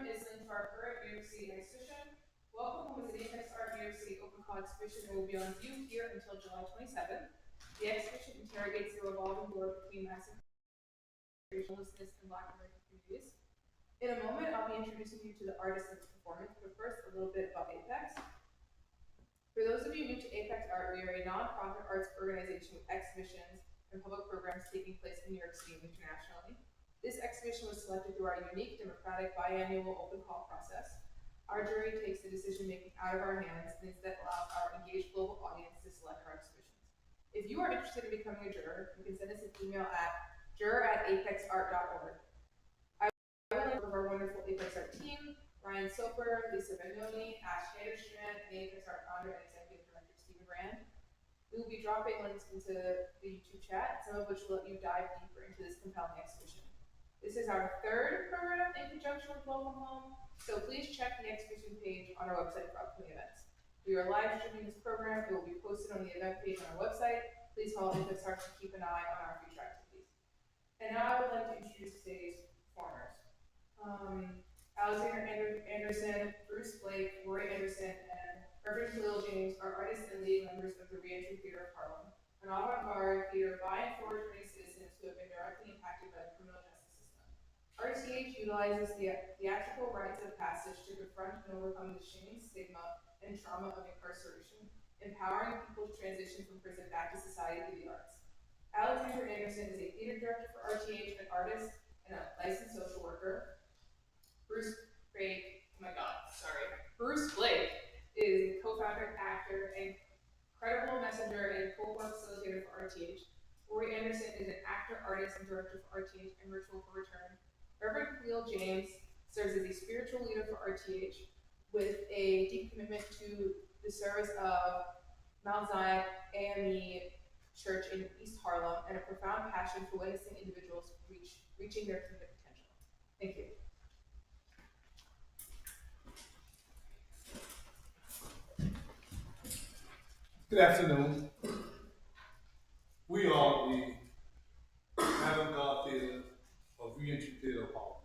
program is linked to our current New York City exhibition. Welcome Home is an Apex Art New York City open call exhibition and will be on view here until July 27th. The exhibition interrogates the revolving door between massive homelessness and Black American communities. In a moment, I'll be introducing you to the artist and the performance, but first, a little bit about Apex. For those of you new to Apex Art, we are a nonprofit arts organization with exhibitions and public programs taking place in New York City and internationally. This exhibition was selected through our unique, democratic, biannual open call process. Our jury takes the decision-making out of our hands and instead allows our engaged global audience to select our exhibitions. If you are interested in becoming a juror, you can send us an email at juror@apexart.org. I would like to our wonderful Apex Art team, Ryan Soper, Lisa Vagnoni, Ash Hammerschmidt, and Apex Art founder and executive director Stephen Rand. We will be dropping links into the YouTube chat, some of which will let you dive deeper into this compelling exhibition. This is our third program in conjunction with Welcome Home, so please check the exhibition page on our website for upcoming events. We are live streaming this program. It will be posted on the event page on our website. Please follow Apex Art to keep an eye on our future activities. And now I would like to introduce today's performers. Alexander Anderson, Bruce Blake, Rory Anderson, and Reverend Khalil James are artists and lead members of the Reentry Theater of Harlem, an avant-garde theater by and for attorney citizens who have been directly impacted by the criminal justice system. RTH utilizes the theatrical rites of passage to confront and overcome the shame, stigma, and trauma of incarceration, empowering people to transition from prison back to society through the arts. Alexander Anderson is a theater director for RTH, an artist, and a licensed social worker. Bruce Blake is a co-founder, actor, and credible messenger and co-work facilitator for RTH. Rory Anderson is an actor, artist, and director for RTH and Ritual for Return. Reverend Khalil James serves as a spiritual leader for RTH with a deep commitment to the service of Mount Zion AME Church in East Harlem and a profound passion for witnessing individuals reaching their kingdom potential. Thank you. Good afternoon. We are the avant-garde theater of Reentry Theater of Harlem.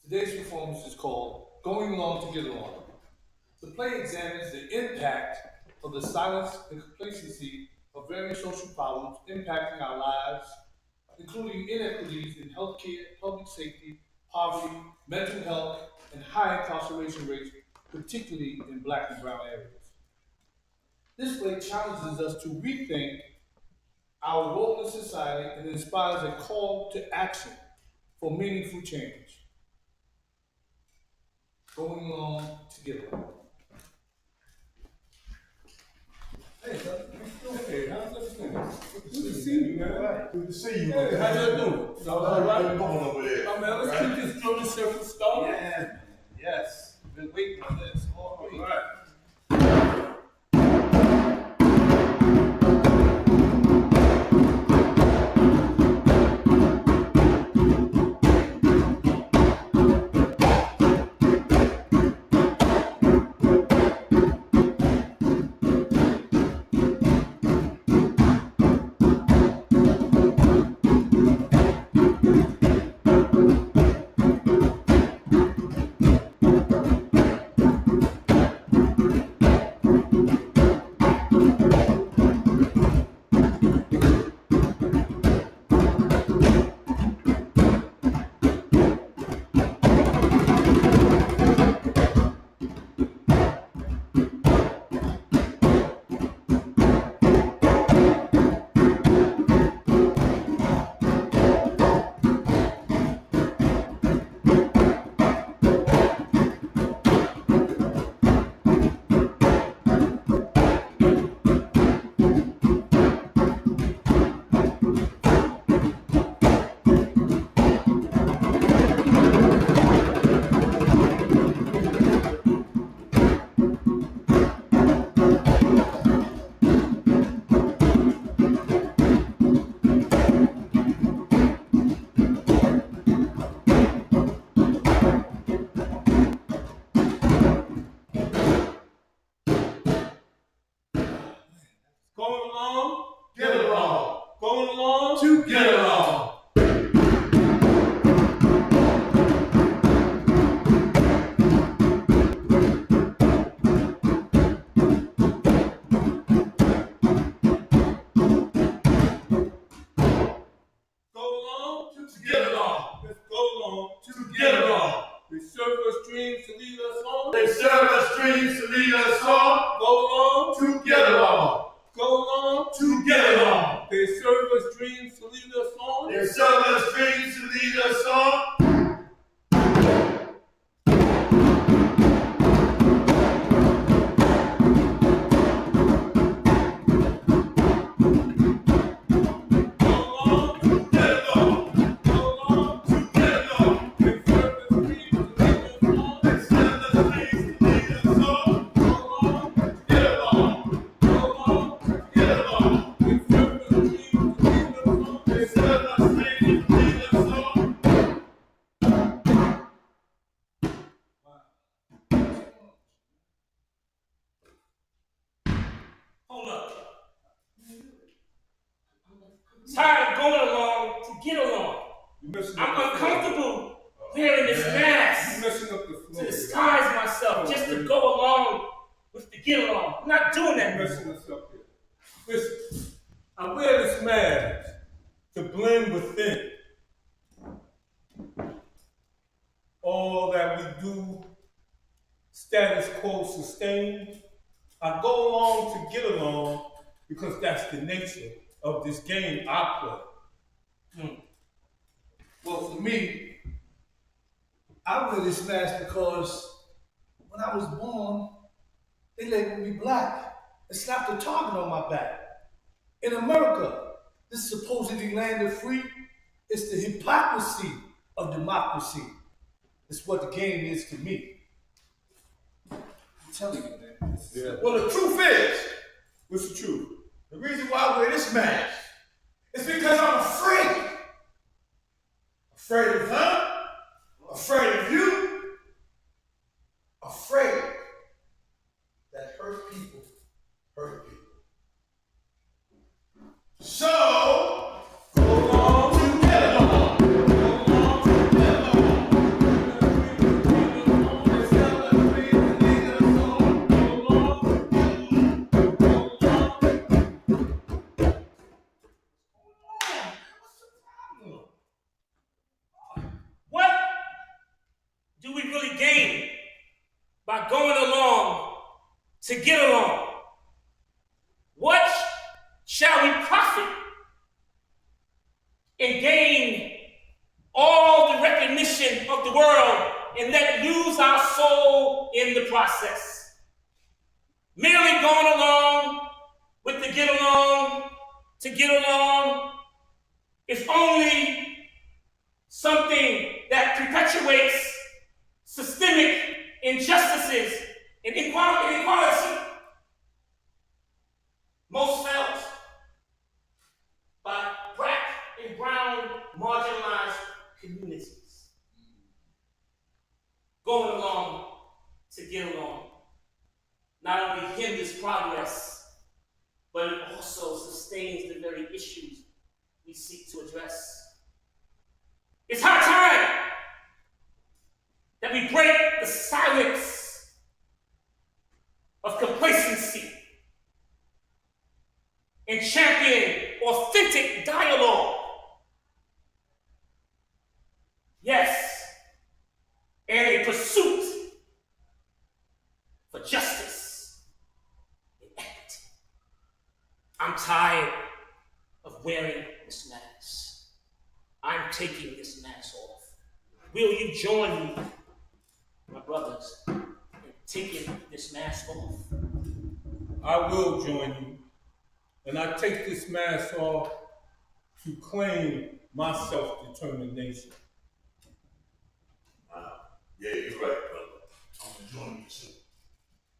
Today's performance is called Going Along to Get Along. The play examines the impact of the silence and complacency of various social problems impacting our lives, including inequities in healthcare, public safety, poverty, mental health, and high incarceration rates, particularly in Black and brown areas. This play challenges us to rethink our role in society and inspires a call to action for meaningful change. Going along together. Hey, brother. Hey, how's everything? Good to see you, man. Good to see you. Hey, how you doing? All right. Going over there. Oh, man, let's keep this drilling circle started. Yeah. Yes. Been waiting on this all week. All right. to get along. They serve us dreams to lead us on. They serve us dreams to lead us on. Go along To get along. Go along To get along. They serve us dreams to lead us on. They serve us dreams to lead us on. Hold up. Tired of going along to get along. I'm uncomfortable wearing this mask to disguise myself just to go along with the get along. I'm not doing that. Messing us up here. Listen, I wear this mask to blend within. All that we do, status quo sustained. I go along to get along because that's the nature of this game I play. Well, for me, I wear this mask because when I was born, they labeled me black and slapped a target on my back. In America, this supposedly land of free, it's the hypocrisy of democracy. It's what the game is to me. I'm telling you, man. Yeah. Well, the truth is, What's the truth? the reason why I wear this mask is because I'm afraid. Afraid of her, afraid of you, afraid that hurt people hurt people. So, go along to get along. Go along to get along. They serve us dreams to lead us on. Go along to get along. Go along. What's the problem? What do we really gain by going along to get along? What shall we profit and gain all the recognition of the world and let lose our soul in the process? Merely going along with the get along to get along is only something that perpetuates systemic injustices and inequality, most felt by black and brown marginalized communities. Going along to get along not only hinders progress, but it also sustains the very issues we seek to address. It's high time that we break the silence of complacency and champion authentic dialogue. Yes, and a pursuit for justice and equity. I'm tired of wearing this mask. I'm taking this mask off. Will you join me, my brothers, in taking this mask off? I will join you. And I take this mask off to claim my self-determination. Yeah, you're right, brother. I'm gonna join you soon.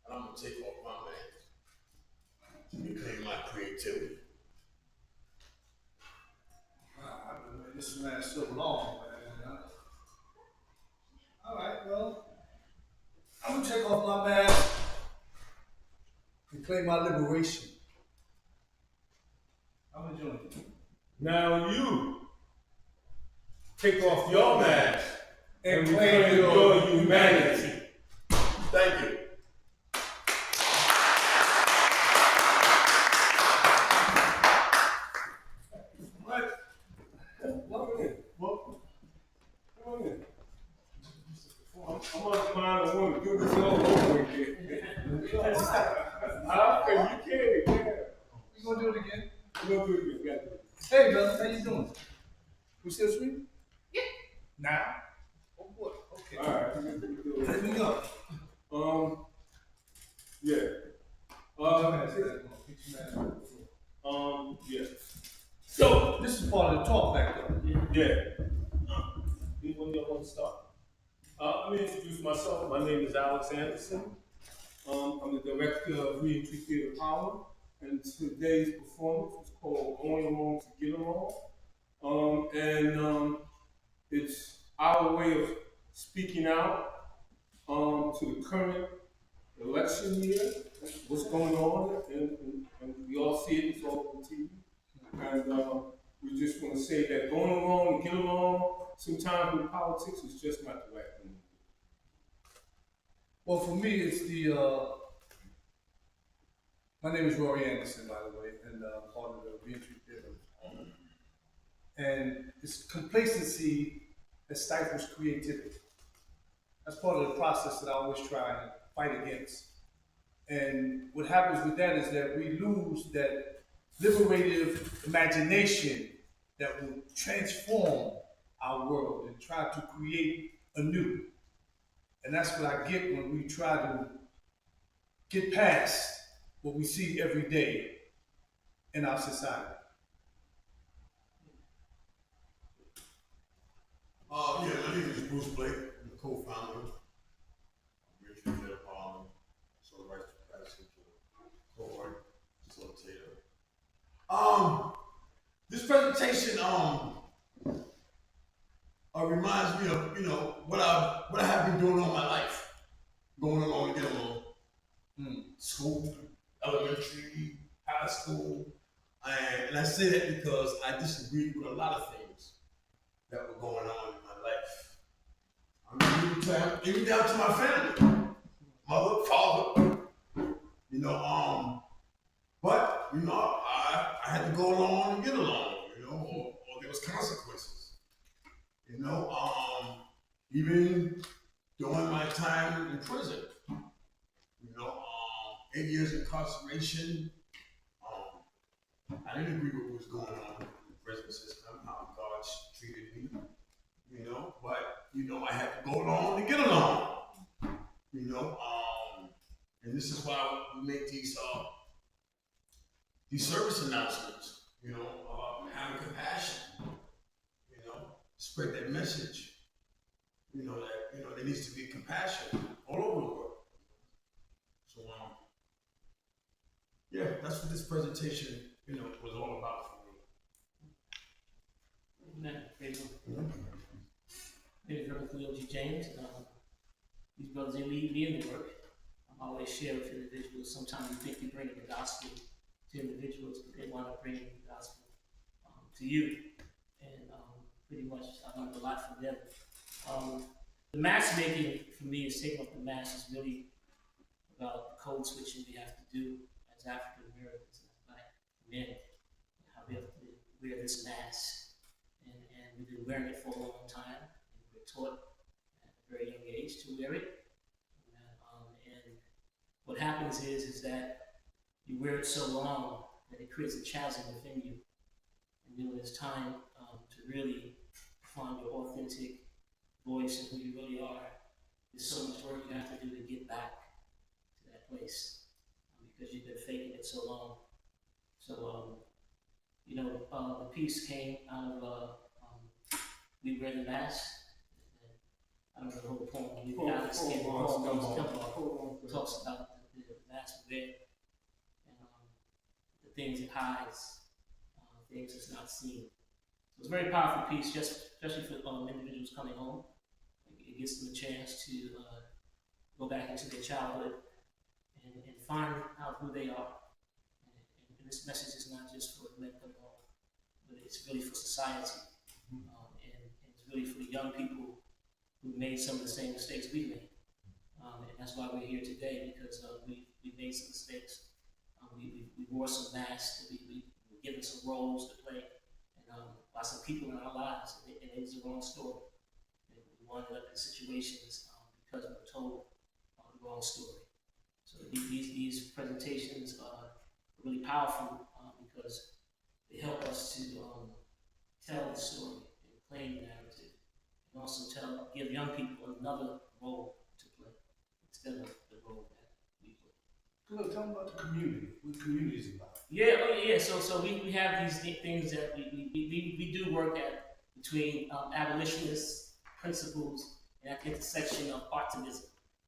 And I'm gonna take off my mask to reclaim my creativity. I've been wearing this mask so long, man. All right, well, I'm gonna take off my mask and claim my liberation. I'm gonna join you. Now you take off your mask and claim reclaim your humanity. Thank you. Right. Come on in. Come on in. must mind I want to do this all over again. Okay, you can, yeah. We gonna do it again. We're gonna do it again. Got it. Hey, brother, how you doing? We still sweet? Yeah. Now? Oh boy. Okay. All right. Let me go. Yeah. Yeah. So this is part of the talk back there. Yeah. Anyone y'all want to start? Let me introduce myself. My name is Alex Anderson. I'm the director of Reentry Theater of Harlem, and today's performance is called Going Along to Get Along. It's our way of speaking out to the current election year, what's going on, and we all see it, it's all on TV. And we just want to say that going along and get along, sometimes with politics, is just not the right thing. Well, for me, it's my name is Rory Anderson, by the way, and part of the Reentry Theater of Harlem. And it's complacency that stifles creativity. That's part of the process that I always try and fight against. And what happens with that is that we lose that liberative imagination that will transform our world and try to create anew. And that's what I get when we try to get past what we see every day in our society. Yeah, my name is Bruce Blake. I'm the co-founder of Reentry Theater of Harlem, Civil Rights Capacity Cohort Facilitator. This presentation reminds me of what I have been doing all my life, going along to get along. School, elementary, high school, and I say that because I disagreed with a lot of things that were going on in my life. Even down to my family, mother, father, but I had to go along and get along, or there was consequences. Even during my time in prison, 8 years incarceration, I didn't agree with what was going on in the prison system, how God treated me, but I had to go along to get along, and this is why we make these service announcements, about having compassion, spread that message, that there needs to be compassion all over the world. So, yeah, that's what this presentation, was all about for me. Amen. Praise the Lord. Hey, Reverend Khalil G. James. These brothers, they lead me in the work. I always share with individuals. Sometimes you think you're bringing the gospel to individuals, but they want to bring the gospel to you. And pretty much I learned a lot from them. The mask making for me is taking off the mask is really about the code switching we have to do as African Americans and Black men, how we have to wear this mask. And we've been wearing it for a long time, and we're taught at a very young age to wear it. And what happens is that you wear it so long that it creates a chasm within you. And when it's time to really find your authentic voice and who you really are, there's so much work you have to do to get back to that place because you've been faking it so long. So, the piece came out of We Wear the Mask. I don't know the whole poem. Alex talks about the mask we wear and the things it hides, things that's not seen. So it's a very powerful piece, especially for individuals coming home. It gives them a chance to go back into their childhood and find out who they are. And this message is not just for men coming home, but it's really for society. And it's really for the young people who made some of the same mistakes we made. And that's why we're here today, because we made some mistakes. We wore some masks, we were given some roles to play, and by some people in our lives, and it was the wrong story. And we wound up in situations because we're told the wrong story. So these presentations are really powerful because they help us to tell the story and claim the narrative, and also give young people another role to play instead of the role that we play. Good, tell me about the community. What community is about? Yeah. So we have these things that we do work at between abolitionist principles and at the intersection of optimism.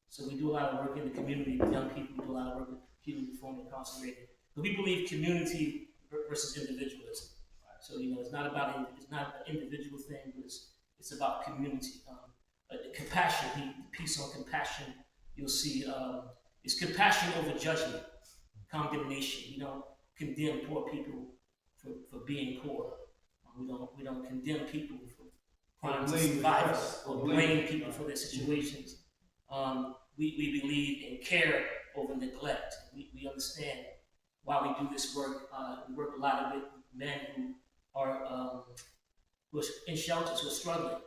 So we do a lot of work in the community with young people. We do a lot of work with people who form incarcerated. But we believe community versus individualism. So it's not an individual thing, but it's about community. Compassion, the piece on compassion, you'll see it's compassion over judgment, condemnation. We don't condemn poor people for being poor. We don't condemn people for crimes of survival or blame people for their situations. We believe in care over neglect. We understand why we do this work. We work a lot with men who are in shelters, who are struggling,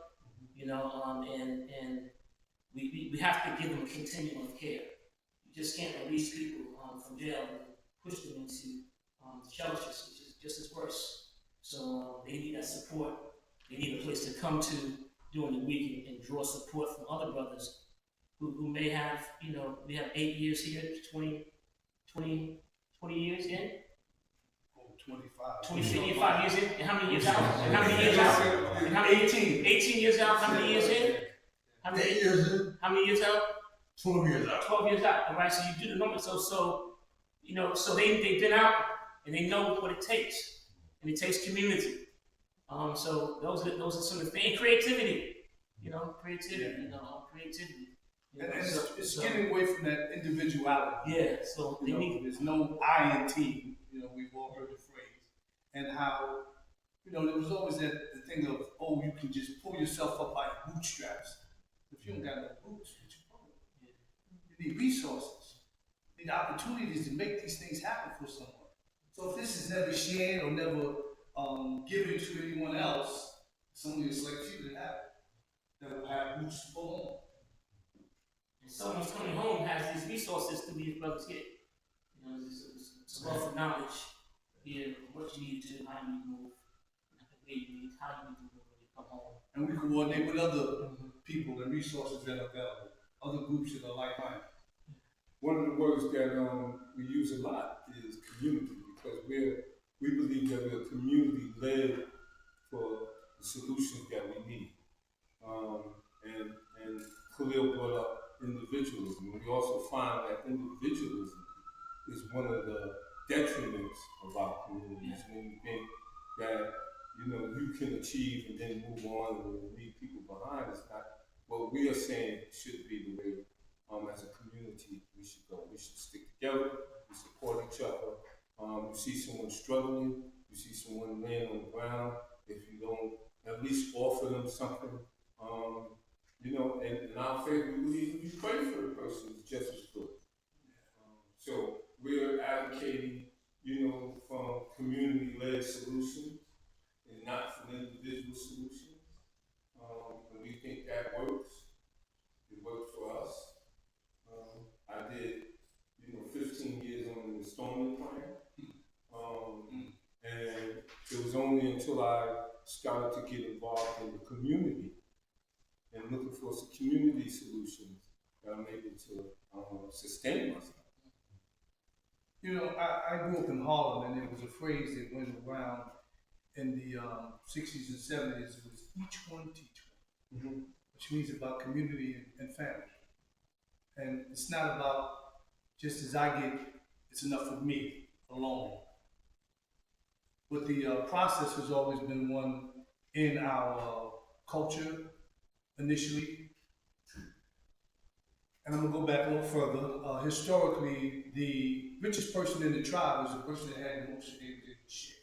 and we have to give them a continuum of care. You just can't release people from jail and push them into shelters, which is just as worse. So they need that support. They need a place to come to during the week and draw support from other brothers who may have, we have 8 years here, 20 years in. 25 years in, and how many years out? And how many years out? And how many? 18 years out. How many years in? How many 8 years in? How many years out? 12 years out. 12 years out. All right. So you do the numbers. So they've been out and they know what it takes, and it takes community. So those are some of the things. Creativity. Creativity. And it's getting away from that individuality. Yeah. So they need. There's no I in team. We've all heard the phrase, and how there was always the thing of, oh, you can just pull yourself up by your bootstraps. If you don't got no boots, what you pulling? You need resources. You need opportunities to make these things happen for someone. So if this is never shared or never given to anyone else, it's only a select few that will have boots to pull on. And someone's coming home has these resources to be his brother's kid. It's a wealth of knowledge here, what you need to do, how you need to move, how you need to move when you come home. And we coordinate with other people and resources that are available, other groups that are like-minded. One of the words that we use a lot is community, because we believe that we're community led for the solutions that we need. And Khalil brought up individualism. We also find that individualism is one of the detriments of our communities, when you think that you can achieve and then move on and leave people behind. It's not what we are saying should be the way as a community we should go. We should stick together, we support each other. You see someone struggling, you see someone laying on the ground, if you don't at least offer them something, and in our faith we believe if you pray for the person, it's just as good. So we're advocating, from community-led solutions and not from individual solutions. And we think that works. It worked for us. I did, 15 years on the installment plan. And it was only until I started to get involved in the community and looking for some community solutions that I'm able to sustain myself. I grew up in Harlem, and there was a phrase that went around in the 60s and 70s. It was each one teach one, which means about community and family. And it's not about just as I get, it's enough for me alone. But the process has always been one in our culture initially. And I'm gonna go back a little further. Historically, the richest person in the tribe was the person that had the most that they were able to share.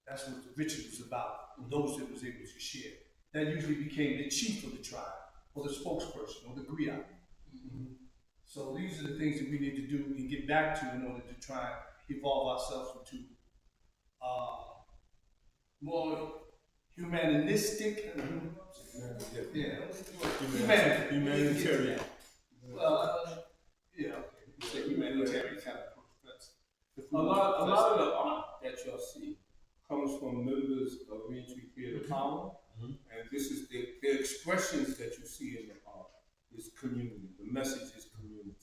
That's what the riches was about, those that was able to share. That usually became the chief of the tribe, or the spokesperson, or the griot. So these are the things that we need to do and get back to in order to try and evolve ourselves into more humanistic. Humanitarian. Well, yeah, okay. It's a humanitarian kind of approach. A lot of the art that y'all see comes from members of Reentry Theater of Harlem, and this is the expressions that you see in the art is community. The message is community.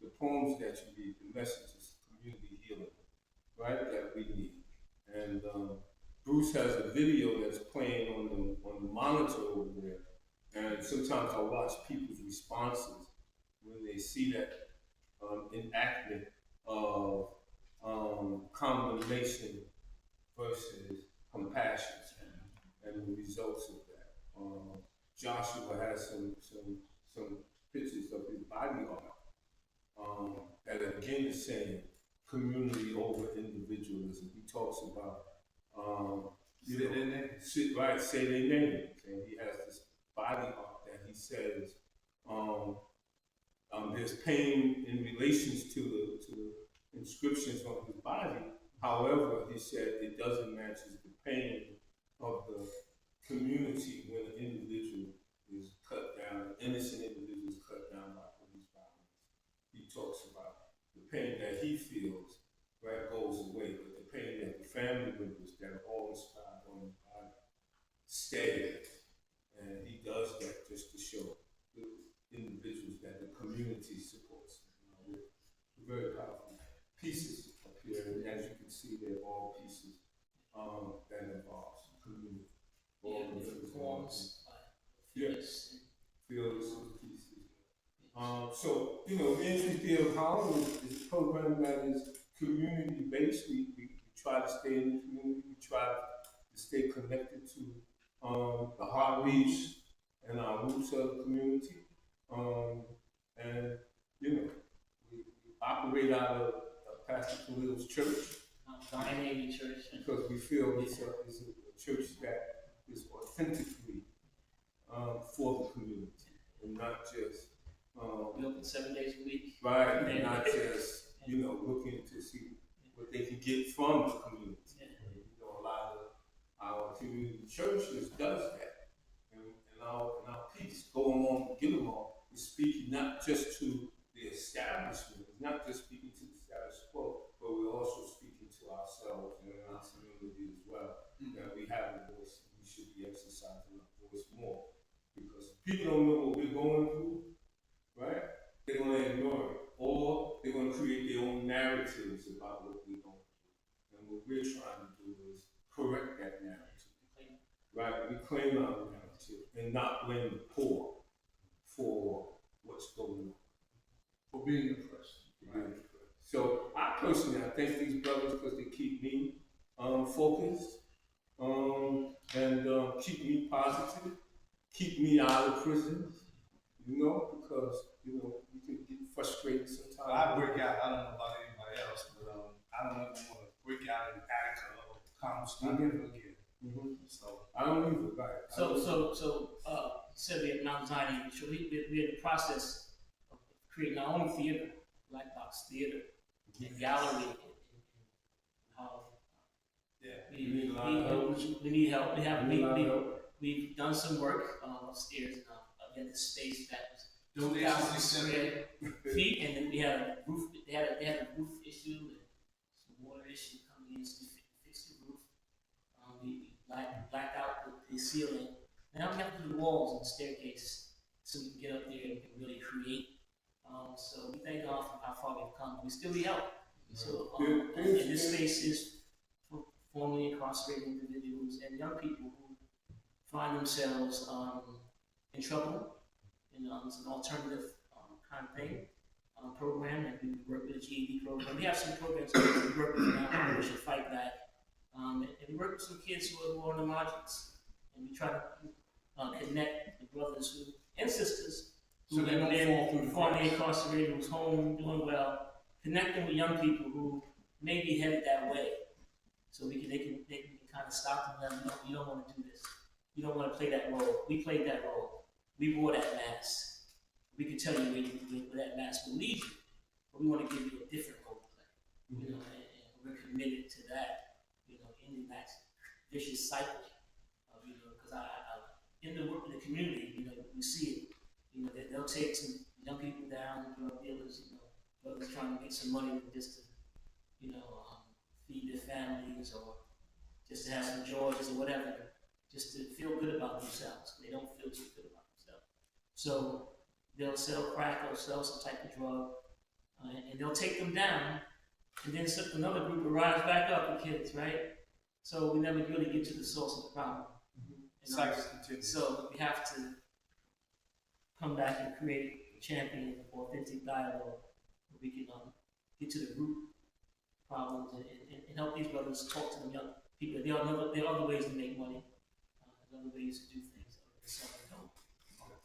The poems that you read, the message is community healing, right? That we need. And Bruce has a video that's playing on the monitor over there, and sometimes I watch people's responses when they see that enactment of condemnation versus compassion and the results of that. Joshua has some pictures of his body art that again is saying community over individualism. He talks about say their name, and he has this body art that he says there's pain in relations to the inscriptions on his body. However, he said it doesn't match the pain of the community when an individual is cut down, an innocent individual is cut down by police violence. He talks about the pain that he feels, right, goes away, but the pain that the family members that are all inscribed on his body stay. And he does that just to show the individuals that the community supports. We're very powerful pieces up here, and as you can see, they're all pieces that involves community. Forms, yes, fearless pieces. So, Reentry Theater of Harlem is a program that is community based. We try to stay in the community. We try to stay connected to the heartbeats and our roots of the community. And we operate out of Pastor Khalil's church. Dominating church. Because we feel it's a church that is authentically for the community and not just we open 7 days a week. right, and not just looking to see what they can get from the community. A lot of our community churches does that, and our piece go along, get along, is speaking not just to the establishment, it's not just speaking to the status quo, but we're also speaking to ourselves and our community as well. That we have a voice, we should be exercising our voice more, because people don't know what we're going through, right? They're going to ignore it, or they're going to create their own narratives about what we're going through. And what we're trying to do is correct that narrative, right? Reclaim our narrative and not blame the poor for what's going on. For being oppressed. Right. So I thank these brothers because they keep me focused and keep me positive, keep me out of prison, because we can get frustrated sometimes. I break out, I don't know about anybody else, but I don't ever want to break out in Attica or Comstock ever again. So I don't either, right? So said we have Mount Zion. So we're in the process of creating our own theater, Black Box Theater, and gallery in Harlem. We need help. We've done some work upstairs in the space that was donations feet, and then we had a roof. They had a roof issue and some water issue coming in, so we fixed the roof. We blacked out the ceiling. Now we have to do the walls and the staircase so we can get up there and really create. So we thank God for how far we've come. We still need help. So and this space is for formerly incarcerated individuals and young people who find themselves in trouble. It's an alternative kind of thing, program, and we work with a GED program. We have some programs that we work with now, we should fight back. And we work with some kids who are on the margins, and we try to connect the brothers and sisters who have been formerly incarcerated, who's home, doing well, connect them with young people who may be headed that way, so they can kind of stop them. No, you don't want to do this. You don't want to play that role. We played that role. We wore that mask. We can tell you where that mask will lead you, but we want to give you a different role to play. And we're committed to that. Ending that vicious cycle. Because in the work in the community, we see it they'll take some young people down, drug dealers, brothers trying to get some money just to, feed their families or just to have some joys or whatever, just to feel good about themselves. They don't feel too good about themselves. So they'll sell crack or sell some type of drug, and they'll take them down, and then another group will rise back up with kids, right? So we never really get to the source of the problem. Cycle continues. So we have to come back and create a champion for authentic dialogue where we can get to the root problems and help these brothers talk to the young people. There are other ways to make money, there are other ways to do things other than selling dope,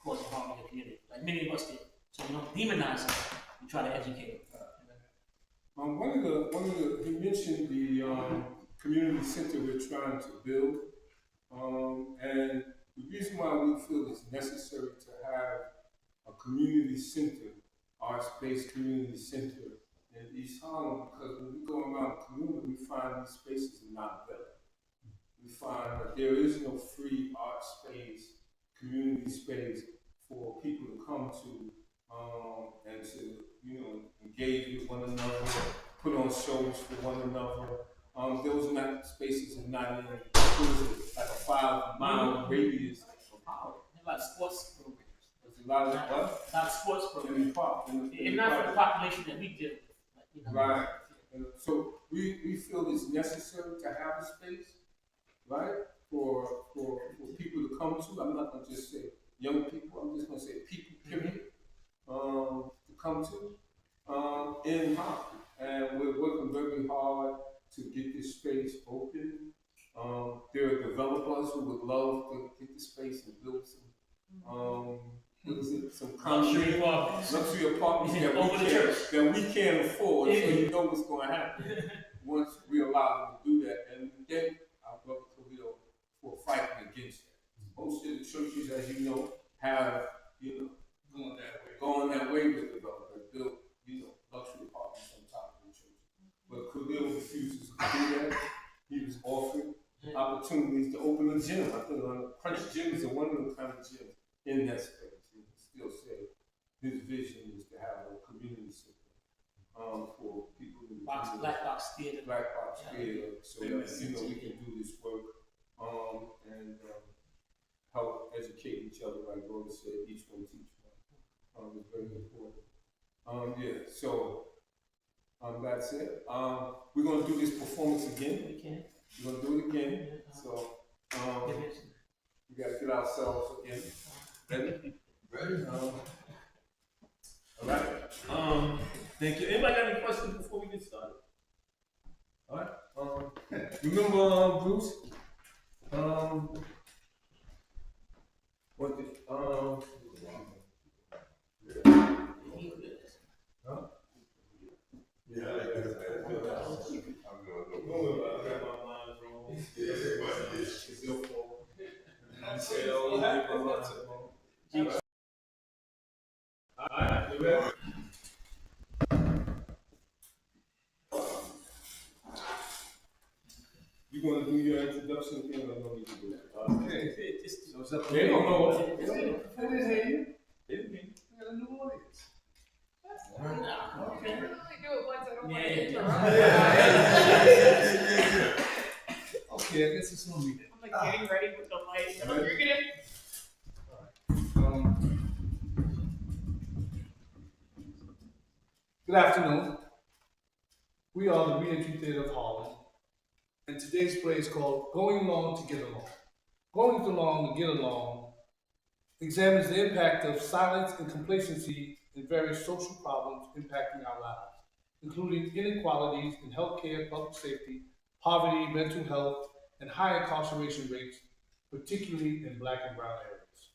cause harm in the community. Like many of us did. So we don't demonize them, we try to educate them. He mentioned the community center we're trying to build, and the reason why we feel it's necessary to have a community center, arts-based community center in East Harlem, because when we go around the community, we find these spaces are not available. We find that there is no free art space, community space for people to come to and to engage with one another, put on shows for one another. Those spaces are not in like a 5-mile radius of Harlem. A lot of sports programs. There's a lot of what? A lot of sports programs. In the park. And not for the population that we deal with. Right. And so we feel it's necessary to have a space, right, for people to come to. I'm not going to just say young people. I'm just going to say people, period, to come to in Harlem. And we're working very hard to get this space open. There are developers who would love to get the space and build some Luxury apartments. luxury apartments that we can't afford, so you know what's going to happen once we allow them to do that. And then our brother Khalil for fighting against that. Most of the churches, as you know, have going that way with developers, build luxury apartments on top of the church. But Khalil refuses to do that. He was offered opportunities to open a gym. I think Crunch gyms are one of the kind of gyms in that space. Still say his vision is to have a community center for people in the Black Box Theater. Black Box Theater, so that we can do this work and help educate each other. Like Rhoda said, each one teach one. It's very important. So that's it. We're gonna do this performance again. We can. We're gonna do it again. So we gotta get ourselves again ready. Ready? All right. Thank you. Anybody got any questions before we get started? All right. Remember Bruce? What did huh? Yeah, I like that. It's your fault. Alright, you ready? You gonna do your introduction again or no need to do that? Okay. So it's up to They don't know. They didn't hear you. We got a new audience. I can only do it once, I don't want Yeah. to interrupt. Okay, I guess it's on me then. I'm like getting ready with the light. I'm like, you're gonna. Good afternoon. We are the Reentry Theater of Harlem, and today's play is called Going Along to Get Along. Going along to get along examines the impact of silence and complacency in various social problems impacting our lives, including inequalities in healthcare, public safety, poverty, mental health, and high incarceration rates, particularly in Black and brown areas.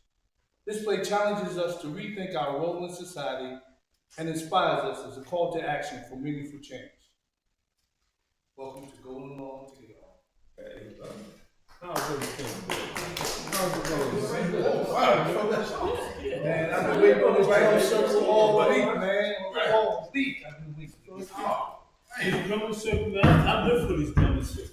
This play challenges us to rethink our role in society and inspires us as a call to action for meaningful change. Welcome to Going Along to Get Along. Man, I've been waiting for this drum circle all week, man. All week I've been waiting. Hey, drum circle, man. I live for this drum circle.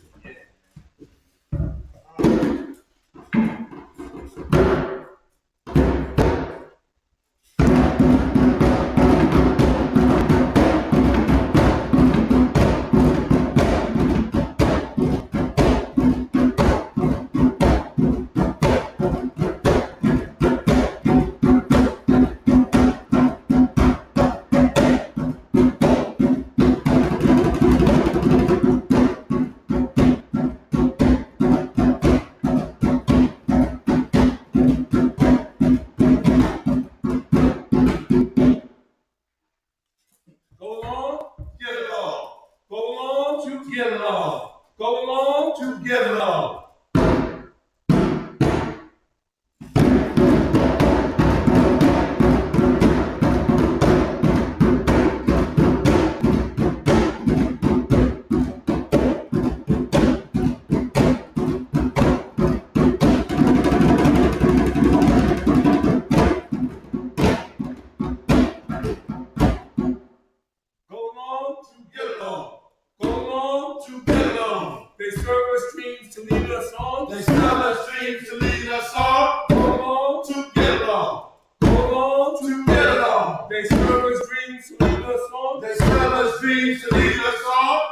along. To get along. They serve us dreams to lead us on. They serve us dreams to lead us on.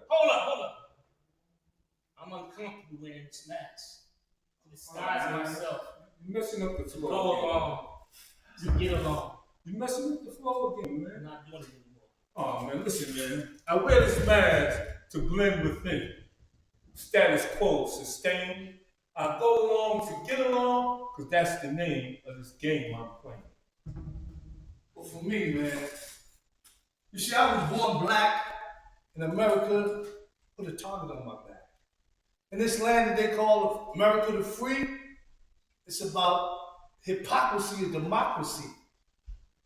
Hold up. I'm uncomfortable wearing this mask. To disguise myself. You're messing up the To flow. go along. To get along. You're messing up the flow again, man. I'm not doing it anymore. Oh man, listen, man. I wear this mask to blend within. Status quo, sustain. I go along to get along, because that's the name of this game I'm playing. Well, for me, man, you see, I was born black in America, put a target on my back. In this land that they call America the Free, it's about hypocrisy and democracy.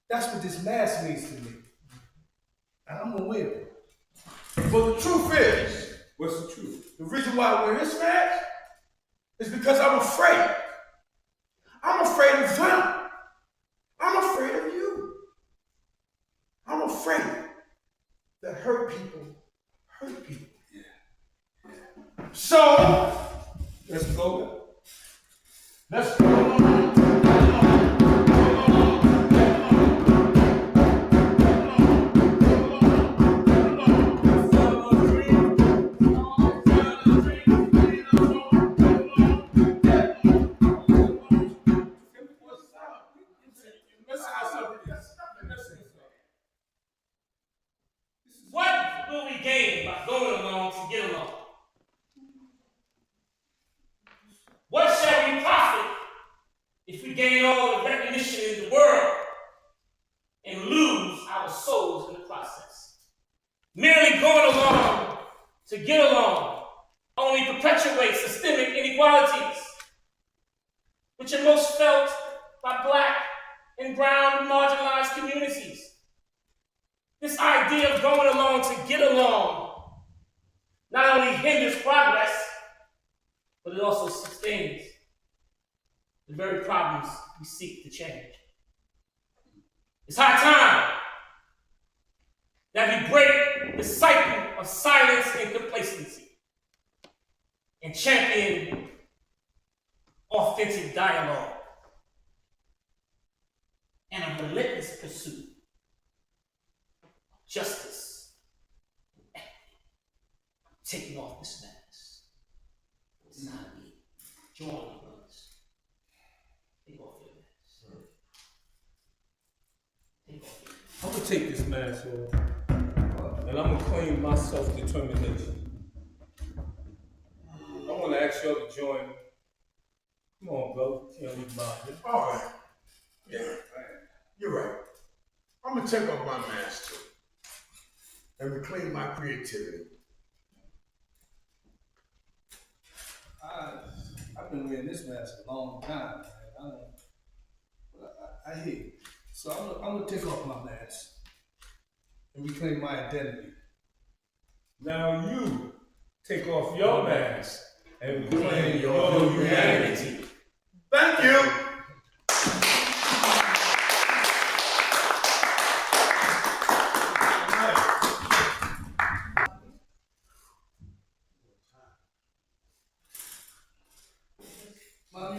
That's what this mask means to me. And I'm gonna wear it. But the truth is, What's the truth? the reason why I wear this mask is because I'm afraid. I'm afraid of them. I'm afraid of you. I'm afraid that hurt people hurt people. So, Let's go. let's go. What will we gain by going along to get along? What shall we profit if we gain all the recognition in the world and lose our souls in the process? Merely going along to get along only perpetuates systemic inequalities, which are most felt by Black and brown marginalized communities. This idea of going along to get along not only hinders progress, but it also sustains the very problems we seek to change. It's high time that we break the cycle of silence and complacency and champion authentic dialogue and a relentless pursuit of justice and equity. Taking off this mask. It's not me. Join me, brothers. Take off your mask. Take off your mask. I'm gonna take this mask off, and I'm gonna claim my self-determination. I wanna ask y'all to join me. Come on, bro. Can't leave behind here. All right. Yeah, you're right. I'm gonna take off my mask too and reclaim my creativity. I've been wearing this mask a long time, man. I hear you. So I'm gonna take off my mask and reclaim my identity. Now you take off your mask and claim your your humanity. Thank you. My